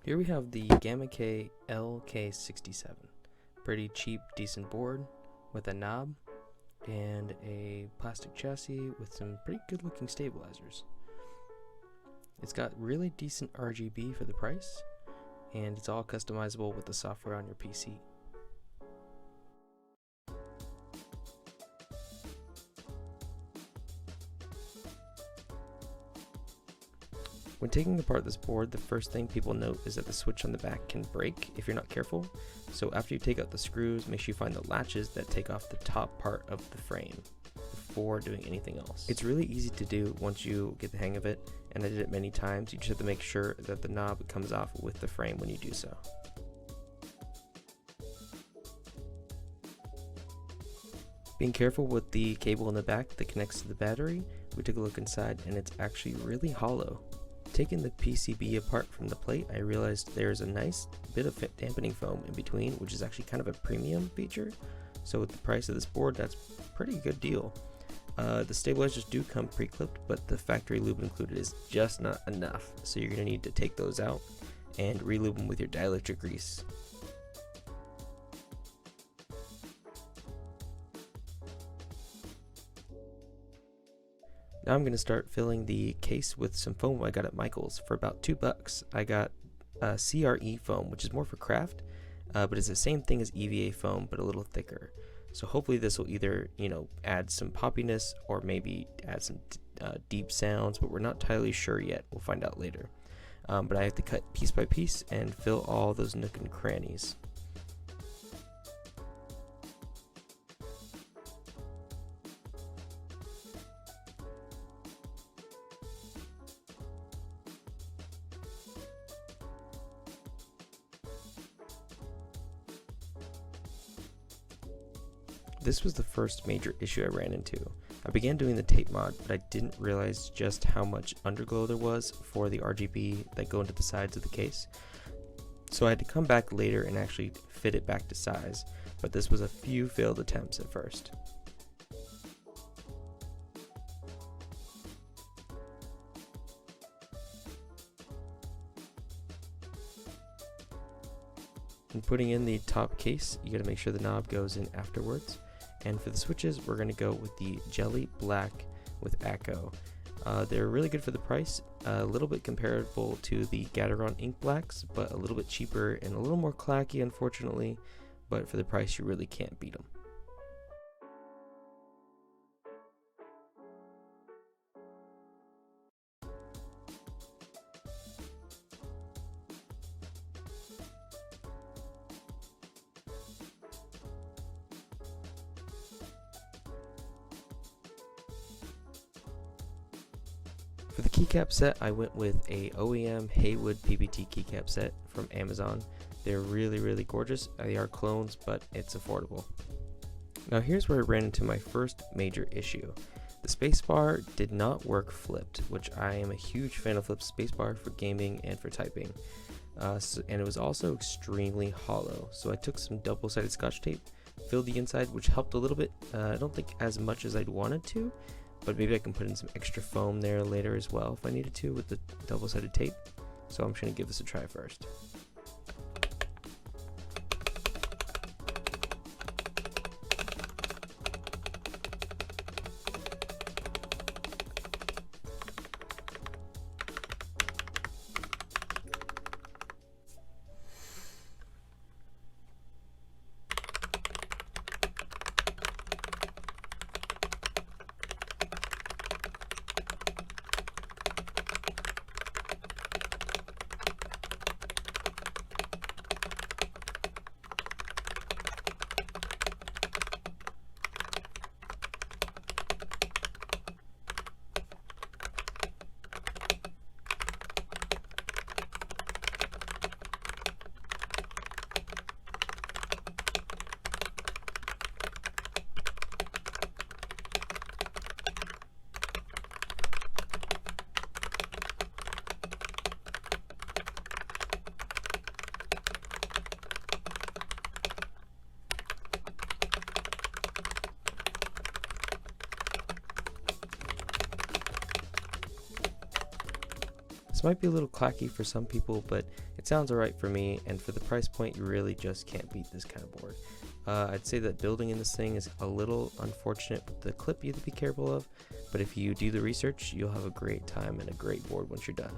Here we have the Gamakay LK67. Pretty cheap, decent board with a knob and a plastic chassis with some pretty good looking stabilizers. It's got really decent RGB for the price, and it's all customizable with the software on your PC. When taking apart this board, the first thing people note is that the switch on the back can break if you're not careful. So after you take out the screws, make sure you find the latches that take off the top part of the frame before doing anything else. It's really easy to do once you get the hang of it, and I did it many times. You just have to make sure that the knob comes off with the frame when you do so. Being careful with the cable in the back that connects to the battery, we took a look inside and it's actually really hollow. Taking the PCB apart from the plate, I realized there's a nice bit of dampening foam in between, which is actually kind of a premium feature. So with the price of this board, that's a pretty good deal. The stabilizers do come pre-clipped, but the factory lube included is just not enough. So you're going to need to take those out and re-lube them with your dielectric grease. Now I'm going to start filling the case with some foam I got at Michael's for about $2. I got CRE foam, which is more for craft, but it's the same thing as EVA foam, but a little thicker. So hopefully this will either, add some poppiness or maybe add some deep sounds, but we're not entirely sure yet. We'll find out later. But I have to cut piece by piece and fill all those nook and crannies. This was the first major issue I ran into. I began doing the tape mod, but I didn't realize just how much underglow there was for the RGB that go into the sides of the case. So I had to come back later and actually fit it back to size, but this was a few failed attempts at first. In putting in the top case, you gotta make sure the knob goes in afterwards. And for the switches, we're going to go with the Jelly Black with Akko. They're really good for the price, a little bit comparable to the Gateron Ink Blacks, but a little bit cheaper and a little more clacky, unfortunately. But for the price, you really can't beat them. For the keycap set, I went with a OEM Heywood PBT keycap set from Amazon. They're really gorgeous. They are clones, but it's affordable. Now here's where I ran into my first major issue. The spacebar did not work flipped, which I am a huge fan of flipped spacebar for gaming and for typing. And it was also extremely hollow. So I took some double-sided scotch tape, filled the inside, which helped a little bit. I don't think as much as I'd wanted to, but maybe I can put in some extra foam there later as well if I needed to with the double-sided tape. So I'm just going to give this a try first. This might be a little clacky for some people, but it sounds alright for me, and for the price point, you really just can't beat this kind of board. I'd say that building in this thing is a little unfortunate with the clip you have to be careful of, but if you do the research, you'll have a great time and a great board once you're done.